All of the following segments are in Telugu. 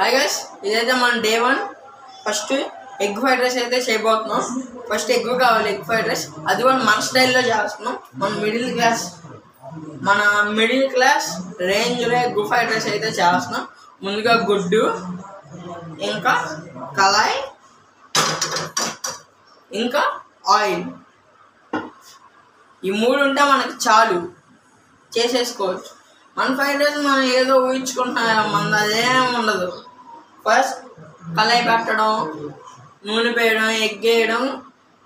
హాయ్ గైస్, ఇదైతే మన day 1 first egg fried rice అయితే చేయబోతున్నాం. ఫస్ట్ ఎగ్ కావాలి, ఎగ్ ఫ్రైడ్ రైస్. అది కూడా మన స్టైల్లో చేస్తున్నాం. మన మిడిల్ క్లాస్ రేంజ్లో ఎగ్ ఫ్రైడ్ రైస్ అయితే చేస్తున్నాం. ముందుగా గుడ్డు, ఇంకా కళాయి, ఇంకా ఆయిల్, ఈ మూడు ఉంటే మనకి చాలు, చేసేసుకోవచ్చు. మన ఫ్రైడ్ రైస్ మనం ఏదో ఊహించుకుంటున్నాం, మన అదేం ఉండదు. ఫస్ట్ కళాయి పెట్టడం, నూనె వేయడం, ఎగ్ వేయడం,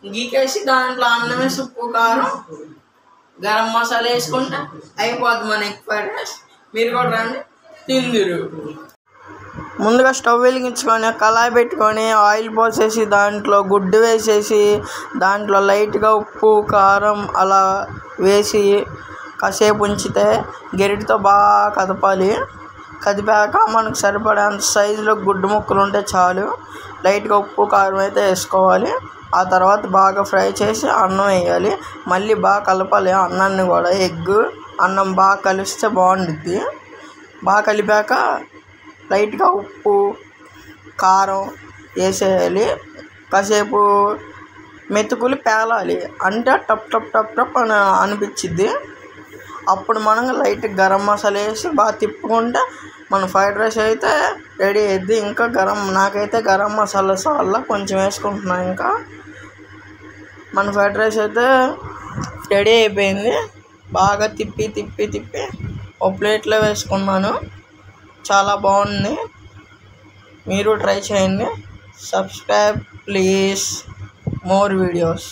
గీకేసి దాంట్లో అన్నం వేసి ఉప్పు కారం గరం మసాలా వేసుకుంటే అయిపోద్ది మన ఎగ్ ఫ్రైడ్ రైస్. మీరు కూడా రండి, తిందురు. ముందుగా స్టవ్ వెలిగించుకొని కళాయి పెట్టుకొని ఆయిల్ పోసేసి దాంట్లో గుడ్డు వేసేసి దాంట్లో లైట్గా ఉప్పు కారం అలా వేసి కాసేపు ఉంచితే గెరిటితో బాగా కదపాలి. కదిపాక మనకు సరిపడేంత సైజులో గుడ్డు ముక్కలు ఉంటే చాలు. లైట్గా ఉప్పు కారం అయితే వేసుకోవాలి. ఆ తర్వాత బాగా ఫ్రై చేసి అన్నం వేయాలి. మళ్ళీ బాగా కలపాలి అన్నాన్ని కూడా. ఎగ్ అన్నం బాగా కలిస్తే బాగుండుద్ది. బాగా కలిపాక లైట్గా ఉప్పు కారం వేసేయాలి. కాసేపు మెతుకులు పేలాలి, అంటే టప్ టప్ టప్ టప్ అని అనిపించిద్ది. అప్పుడు మనం లైట్ గరం మసాలా వేసి బాగా తిప్పుకుంటే మన ఫ్రైడ్ రైస్ అయితే రెడీ అయ్యిద్ది. ఇంకా నాకైతే గరం మసాలా వల్ల కొంచెం వేసుకుంటున్నాను. ఇంకా మన ఫ్రైడ్ రైస్ అయితే రెడీ అయిపోయింది. బాగా తిప్పి తిప్పి తిప్పి ఒక ప్లేట్లో వేసుకున్నాను. చాలా బాగుంది, మీరు ట్రై చేయండి. Subscribe please, more videos.